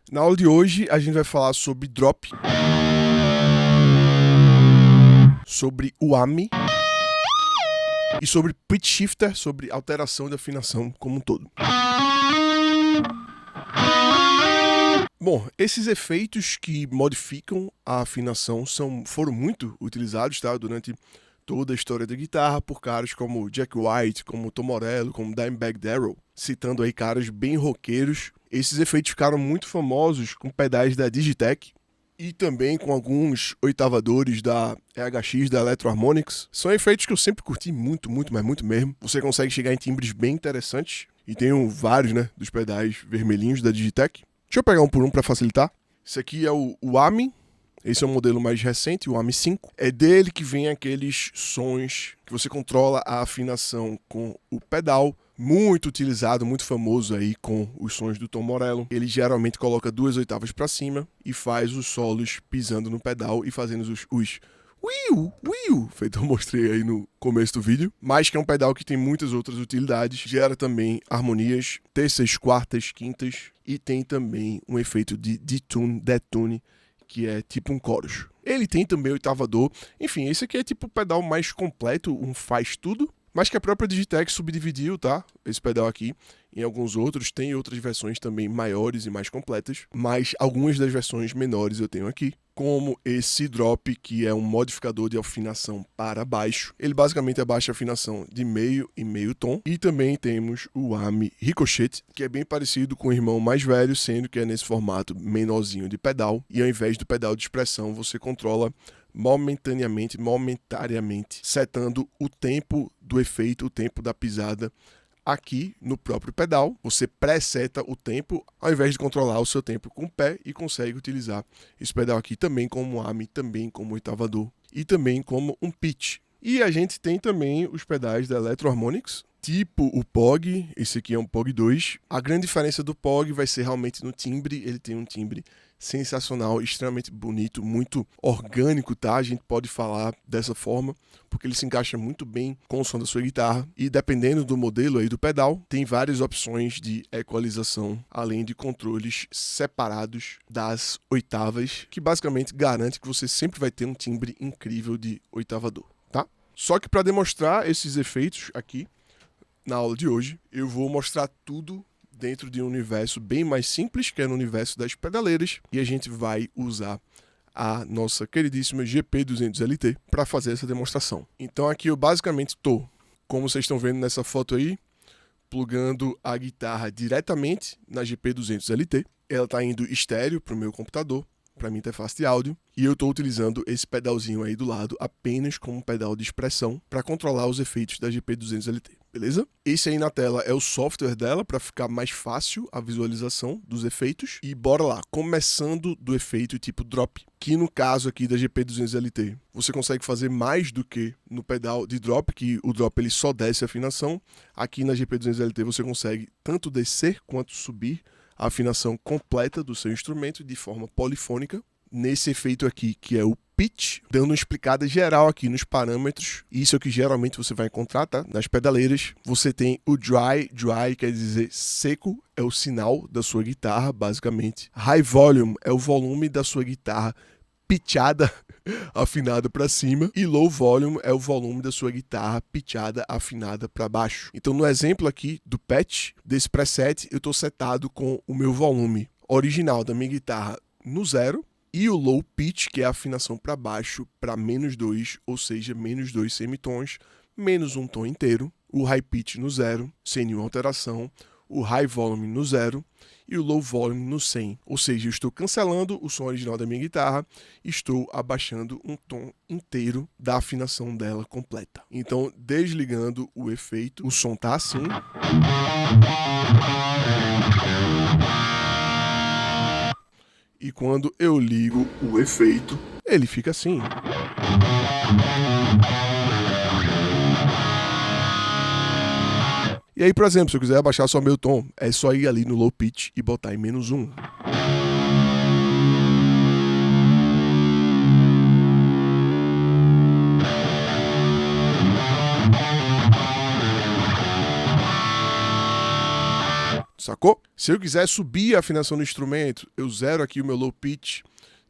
Na aula de hoje a gente vai falar sobre drop, sobre whammy e sobre pitch shifter, sobre alteração de afinação como um todo. Bom, esses efeitos que modificam a afinação foram muito utilizados, tá, durante toda a história da guitarra por caras como Jack White, como Tom Morello, como Dimebag Darrell, citando aí caras bem roqueiros. Esses efeitos ficaram muito famosos com pedais da Digitech e também com alguns oitavadores da EHX, da Electro Harmonix. São efeitos que eu sempre curti muito, mas muito mesmo. Você consegue chegar em timbres bem interessantes e tenho vários, né, dos pedais vermelhinhos da Digitech. Deixa eu pegar um por um para facilitar. Esse aqui é o whammy. Esse é o modelo mais recente, o whammy 5. É dele que vem aqueles sons que você controla a afinação com o pedal, muito utilizado, muito famoso aí com os sons do Tom Morello. Ele geralmente coloca 2 oitavas para cima e faz os solos pisando no pedal e fazendo os wiu, feito eu mostrei aí no começo do vídeo, mas que é um pedal que tem muitas outras utilidades, gera também harmonias, terças, quartas, quintas e tem também um efeito de detune, que é tipo um chorus. Ele tem também oitavador, enfim, esse aqui é tipo o pedal mais completo, um faz tudo, mas que a própria Digitech subdividiu, tá? Esse pedal aqui em alguns outros, tem outras versões também maiores e mais completas, mas algumas das versões menores eu tenho aqui, como esse drop, que é um modificador de afinação para baixo. Ele basicamente abaixa a afinação de meio e meio tom. E também temos o whammy Ricochet, que é bem parecido com o irmão mais velho, sendo que é nesse formato menorzinho de pedal. E ao invés do pedal de expressão, você controla momentariamente, setando o tempo do efeito, o tempo da pisada aqui no próprio pedal. Você preseta o tempo ao invés de controlar o seu tempo com o pé e consegue utilizar esse pedal aqui também como whammy, também como oitavador e também como um pitch. E a gente tem também os pedais da Electro Harmonix, tipo o POG, esse aqui é um POG 2. A grande diferença do POG vai ser realmente no timbre, ele tem um timbre sensacional, extremamente bonito, muito orgânico, tá? A gente pode falar dessa forma, porque ele se encaixa muito bem com o som da sua guitarra e dependendo do modelo aí do pedal, tem várias opções de equalização, além de controles separados das oitavas, que basicamente garante que você sempre vai ter um timbre incrível de oitavador, tá? Só que para demonstrar esses efeitos aqui, na aula de hoje, eu vou mostrar tudo dentro de um universo bem mais simples, que é no universo das pedaleiras, e a gente vai usar a nossa queridíssima GP200LT para fazer essa demonstração. Então aqui eu basicamente estou, como vocês estão vendo nessa foto aí, plugando a guitarra diretamente na GP200LT. Ela está indo estéreo para o meu computador, para minha interface de áudio, e eu estou utilizando esse pedalzinho aí do lado apenas como um pedal de expressão para controlar os efeitos da GP200LT. Beleza? Esse aí na tela é o software dela para ficar mais fácil a visualização dos efeitos. E bora lá, começando do efeito tipo drop, que no caso aqui da GP200LT, você consegue fazer mais do que no pedal de drop, que o drop ele só desce a afinação. Aqui na GP200LT você consegue tanto descer quanto subir a afinação completa do seu instrumento de forma polifônica. Nesse efeito aqui, que é o pitch, dando uma explicada geral aqui nos parâmetros. Isso é o que geralmente você vai encontrar, tá? Nas pedaleiras. Você tem o dry quer dizer seco, é o sinal da sua guitarra, basicamente. High volume é o volume da sua guitarra pitchada, afinada para cima, e low volume é o volume da sua guitarra pitchada, afinada para baixo. Então no exemplo aqui do patch, desse preset, eu estou setado com o meu volume original da minha guitarra no 0, e o low pitch, que é a afinação para baixo, para -2, ou seja, -2 semitons, menos um tom inteiro. O high pitch no 0, sem nenhuma alteração. O high volume no 0 e o low volume no 100. Ou seja, eu estou cancelando o som original da minha guitarra e estou abaixando um tom inteiro da afinação dela completa. Então, desligando o efeito, o som tá assim. E quando eu ligo o efeito, ele fica assim. E aí, por exemplo, se eu quiser abaixar só meu tom, é só ir ali no low pitch e botar em -1. sacou? Se eu quiser subir a afinação do instrumento, eu zero aqui o meu low pitch,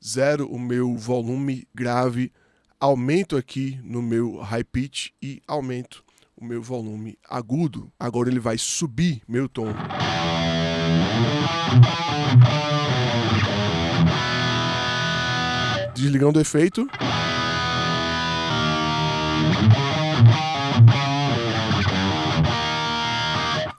zero o meu volume grave, aumento aqui no meu high pitch e aumento o meu volume agudo. Agora ele vai subir meu tom. Desligando o efeito.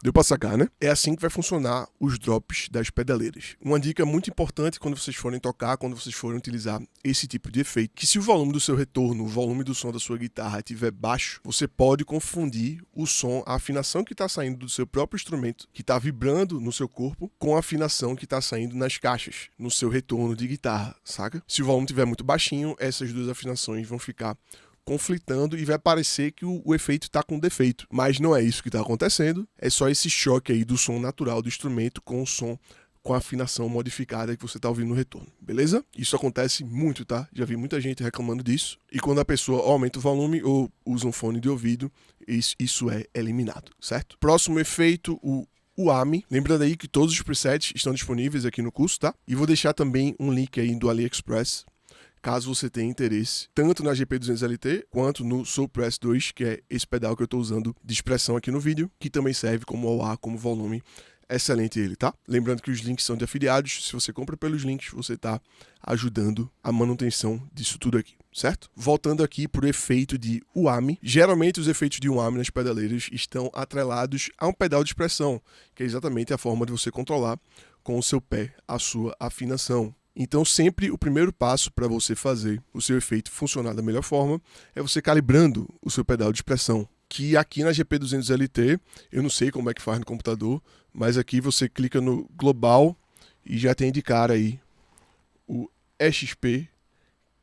Deu pra sacar, né? É assim que vai funcionar os drops das pedaleiras. Uma dica muito importante quando vocês forem tocar, quando vocês forem utilizar esse tipo de efeito, que se o volume do seu retorno, o volume do som da sua guitarra estiver baixo, você pode confundir o som, a afinação que está saindo do seu próprio instrumento, que está vibrando no seu corpo, com a afinação que está saindo nas caixas, no seu retorno de guitarra, saca? Se o volume estiver muito baixinho, essas duas afinações vão ficar conflitando e vai parecer que o efeito está com defeito. Mas não é isso que está acontecendo, é só esse choque aí do som natural do instrumento com o som com a afinação modificada que você está ouvindo no retorno, beleza? Isso acontece muito, tá? Já vi muita gente reclamando disso. E quando a pessoa aumenta o volume ou usa um fone de ouvido, isso é eliminado, certo? Próximo efeito, o UAMI. Lembrando aí que todos os presets estão disponíveis aqui no curso, tá? E vou deixar também um link aí do AliExpress, caso você tenha interesse, tanto na GP200LT quanto no Soul Press 2, que é esse pedal que eu estou usando de expressão aqui no vídeo, que também serve como OA, como volume. Excelente ele, tá? Lembrando que os links são de afiliados. Se você compra pelos links, você está ajudando a manutenção disso tudo aqui, certo? Voltando aqui para o efeito de UAMI. Geralmente os efeitos de UAMI nas pedaleiras estão atrelados a um pedal de expressão, que é exatamente a forma de você controlar com o seu pé a sua afinação. Então, sempre o primeiro passo para você fazer o seu efeito funcionar da melhor forma é você calibrando o seu pedal de expressão. Que aqui na GP200LT, eu não sei como é que faz no computador, mas aqui você clica no Global e já tem de cara aí o EXP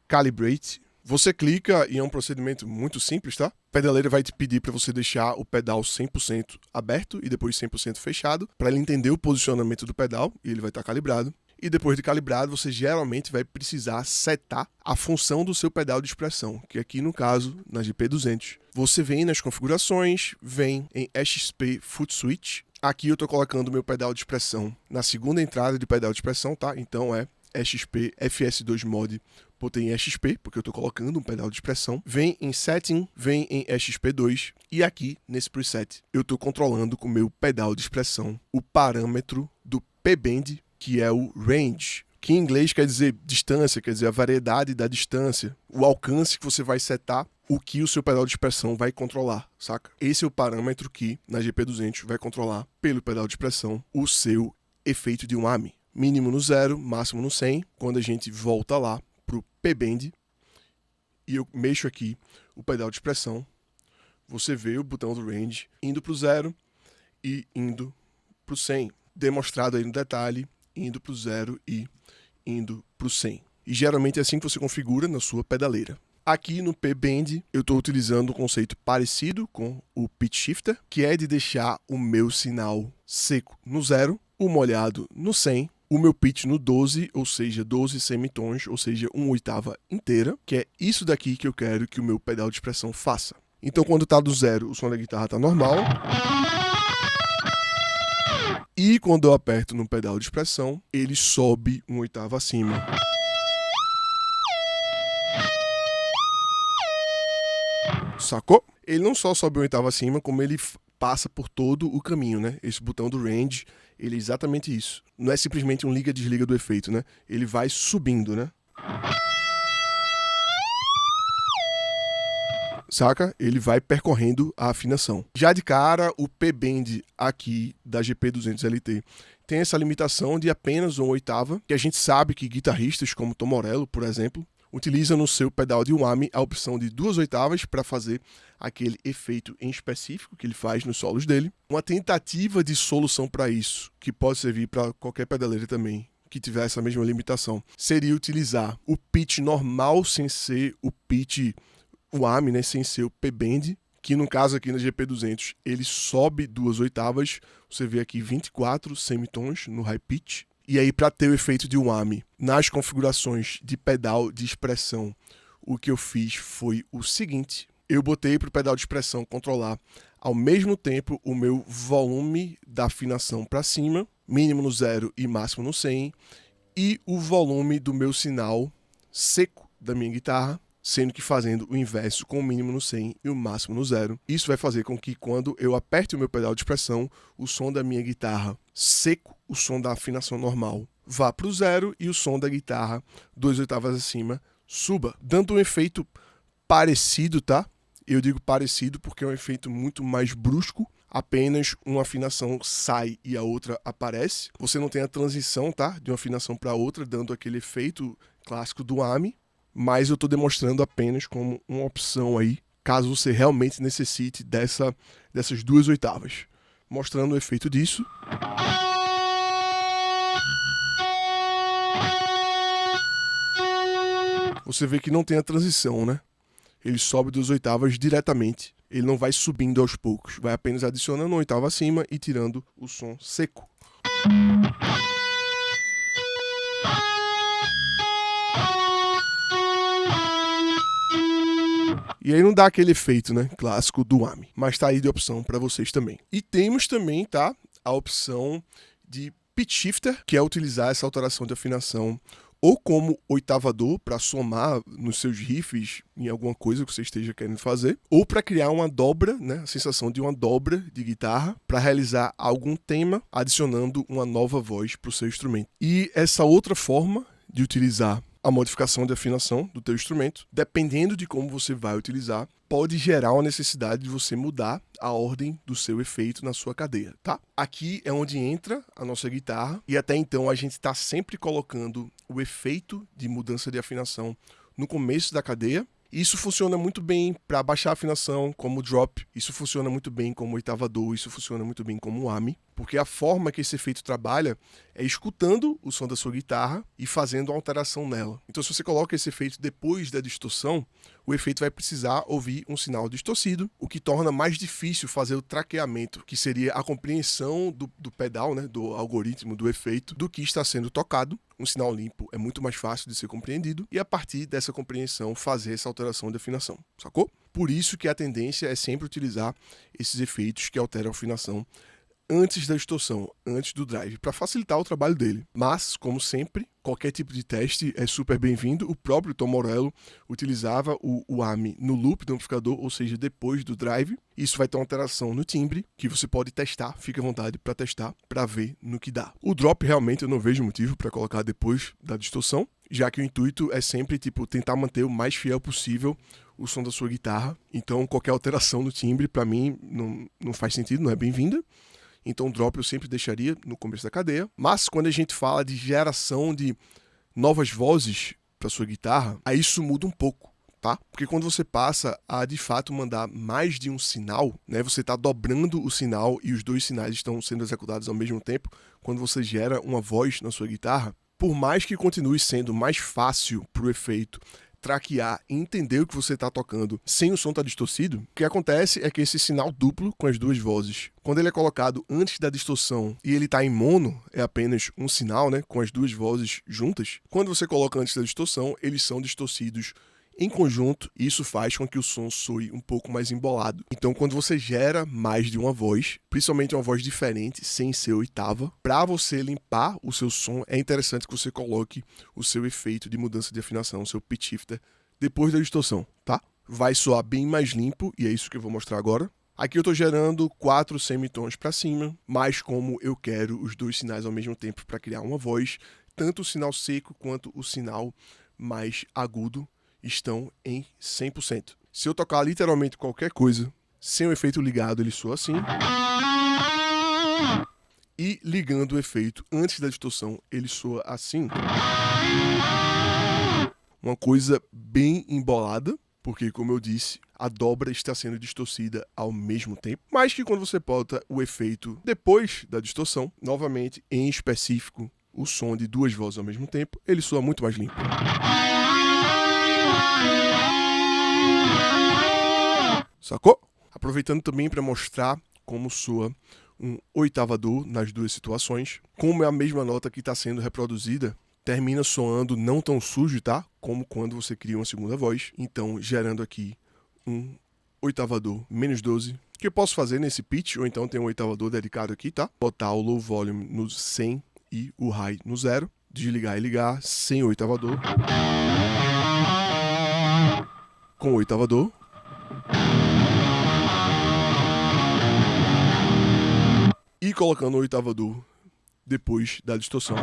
Calibrate. Você clica e é um procedimento muito simples, tá? A pedaleira vai te pedir para você deixar o pedal 100% aberto e depois 100% fechado, para ele entender o posicionamento do pedal e ele vai estar calibrado. E depois de calibrado, você geralmente vai precisar setar a função do seu pedal de expressão, que aqui no caso, na GP200. Você vem nas configurações, vem em EXP Foot Switch. Aqui eu estou colocando o meu pedal de expressão na segunda entrada de pedal de expressão, tá? Então é EXP FS2 Mod, botei em EXP, porque eu estou colocando um pedal de expressão. Vem em Setting, vem em EXP2 e aqui nesse preset eu estou controlando com o meu pedal de expressão o parâmetro do P-Bend, que é o range, que em inglês quer dizer distância, quer dizer a variedade da distância, o alcance que você vai setar, o que o seu pedal de expressão vai controlar, saca? Esse é o parâmetro que na GP200 vai controlar pelo pedal de expressão o seu efeito de UAMI. Mínimo no 0, máximo no 100. Quando a gente volta lá pro P-Bend e eu mexo aqui o pedal de expressão, você vê o botão do range indo pro 0 e indo pro 100. Demonstrado aí no detalhe, indo para o 0 e indo para o 100. E geralmente é assim que você configura na sua pedaleira. Aqui no P-Bend eu estou utilizando um conceito parecido com o Pitch Shifter, que é de deixar o meu sinal seco no 0, o molhado no 100, o meu pitch no 12, ou seja, 12 semitons, ou seja, 1/8 inteira, que é isso daqui que eu quero que o meu pedal de expressão faça. Então quando está do 0, o som da guitarra está normal. E quando eu aperto no pedal de expressão, ele sobe 1/8 acima. Sacou? Ele não só sobe 1/8 acima, como ele passa por todo o caminho, né? Esse botão do range, ele é exatamente isso. Não é simplesmente um liga-desliga do efeito, né? Ele vai subindo, né? Saca? Ele vai percorrendo a afinação. Já de cara, o P-Bend aqui da GP200LT tem essa limitação de apenas 1/8, que a gente sabe que guitarristas como Tom Morello, por exemplo, utilizam no seu pedal de UAMI a opção de 2/8 para fazer aquele efeito em específico que ele faz nos solos dele. Uma tentativa de solução para isso, que pode servir para qualquer pedaleira também, que tiver essa mesma limitação, seria utilizar o pitch normal sem ser o pitch UAMI, né, sem ser o P-Bend, que no caso aqui na GP200 ele sobe 2/8, você vê aqui 24 semitons no high pitch. E aí para ter o efeito de UAMI nas configurações de pedal de expressão, o que eu fiz foi o seguinte: eu botei para o pedal de expressão controlar ao mesmo tempo o meu volume da afinação para cima, mínimo no 0 e máximo no 100, e o volume do meu sinal seco da minha guitarra, sendo que fazendo o inverso com o mínimo no 100 e o máximo no 0. Isso vai fazer com que quando eu aperte o meu pedal de expressão, o som da minha guitarra seco, o som da afinação normal, vá para o 0 e o som da guitarra 2 oitavas acima suba, dando um efeito parecido, tá? Eu digo parecido porque é um efeito muito mais brusco, apenas uma afinação sai e a outra aparece. Você não tem a transição, tá? De uma afinação para outra, dando aquele efeito clássico do AMI, mas eu estou demonstrando apenas como uma opção aí, caso você realmente necessite dessas 2 oitavas. Mostrando o efeito disso. Você vê que não tem a transição, né? Ele sobe 2 oitavas diretamente. Ele não vai subindo aos poucos. Vai apenas adicionando uma oitava acima e tirando o som seco. E aí não dá aquele efeito, né, clássico do AMI. Mas tá aí de opção para vocês também. E temos também, tá, a opção de pitch shifter, que é utilizar essa alteração de afinação ou como oitavador para somar nos seus riffs em alguma coisa que você esteja querendo fazer, ou para criar uma dobra, né, a sensação de uma dobra de guitarra para realizar algum tema, adicionando uma nova voz para o seu instrumento. E essa outra forma de utilizar a modificação de afinação do teu instrumento, dependendo de como você vai utilizar, pode gerar uma necessidade de você mudar a ordem do seu efeito na sua cadeia, tá? Aqui é onde entra a nossa guitarra e até então a gente está sempre colocando o efeito de mudança de afinação no começo da cadeia. Isso funciona muito bem para baixar a afinação, como drop. Isso funciona muito bem como oitavador. Isso funciona muito bem como AMI. Porque a forma que esse efeito trabalha é escutando o som da sua guitarra e fazendo uma alteração nela. Então, se você coloca esse efeito depois da distorção, o efeito vai precisar ouvir um sinal distorcido, o que torna mais difícil fazer o traqueamento, que seria a compreensão do pedal, né, do algoritmo do efeito, do que está sendo tocado. Um sinal limpo é muito mais fácil de ser compreendido e, a partir dessa compreensão, fazer essa alteração de afinação, sacou? Por isso que a tendência é sempre utilizar esses efeitos que alteram a afinação antes da distorção, antes do drive, para facilitar o trabalho dele. Mas, como sempre, qualquer tipo de teste é super bem-vindo. O próprio Tom Morello utilizava o AMI no loop do amplificador, ou seja, depois do drive. Isso vai ter uma alteração no timbre, que você pode testar, fica à vontade para testar, para ver no que dá. O drop, realmente, eu não vejo motivo para colocar depois da distorção, já que o intuito é sempre tentar manter o mais fiel possível o som da sua guitarra. Então, qualquer alteração no timbre, para mim, não faz sentido, não é bem-vinda. Então, o drop eu sempre deixaria no começo da cadeia. Mas quando a gente fala de geração de novas vozes para sua guitarra, aí isso muda um pouco, tá? Porque quando você passa a, de fato, mandar mais de um sinal, né? Você está dobrando o sinal e os 2 sinais estão sendo executados ao mesmo tempo. Quando você gera uma voz na sua guitarra, por mais que continue sendo mais fácil para o efeito traquear e entender o que você está tocando sem o som estar distorcido, o que acontece é que esse sinal duplo com as 2 vozes, quando ele é colocado antes da distorção e ele está em mono, é apenas um sinal, né, com as 2 vozes juntas. Quando você coloca antes da distorção, eles são distorcidos em conjunto, e isso faz com que o som soe um pouco mais embolado. Então, quando você gera mais de uma voz, principalmente uma voz diferente, sem ser oitava, para você limpar o seu som, é interessante que você coloque o seu efeito de mudança de afinação, o seu pitch shifter, depois da distorção, tá? Vai soar bem mais limpo, e é isso que eu vou mostrar agora. Aqui eu estou gerando 4 semitons para cima, mas como eu quero os 2 sinais ao mesmo tempo para criar uma voz, tanto o sinal seco quanto o sinal mais agudo estão em 100%. Se eu tocar literalmente qualquer coisa, sem o efeito ligado, ele soa assim. E ligando o efeito antes da distorção, ele soa assim. Uma coisa bem embolada, porque, como eu disse, a dobra está sendo distorcida ao mesmo tempo, mas que quando você bota o efeito depois da distorção, novamente, em específico, o som de 2 vozes ao mesmo tempo, ele soa muito mais limpo. Sacou? Aproveitando também para mostrar como soa um oitavador nas 2 situações. Como é a mesma nota que está sendo reproduzida, termina soando não tão sujo, tá? Como quando você cria uma segunda voz. Então, gerando aqui um oitavador -12 O que eu posso fazer nesse pitch, ou então tem um oitavador dedicado aqui, tá? Botar o low volume no 100 e o high no 0. Desligar e ligar sem o oitavador. Com o oitavador. E colocando o oitavador depois da distorção.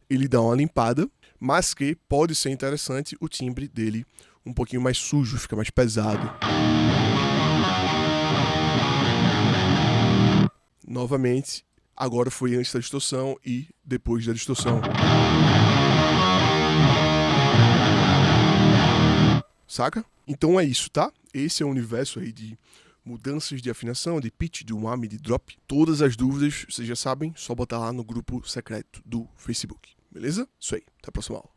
Ele dá uma limpada, mas que pode ser interessante o timbre dele um pouquinho mais sujo, fica mais pesado. Novamente, agora foi antes da distorção e depois da distorção. Saca? Então é isso, tá? Esse é o universo aí de mudanças de afinação, de pitch, de umami, de drop. Todas as dúvidas, vocês já sabem, só botar lá no grupo secreto do Facebook. Beleza? Isso aí. Até a próxima aula.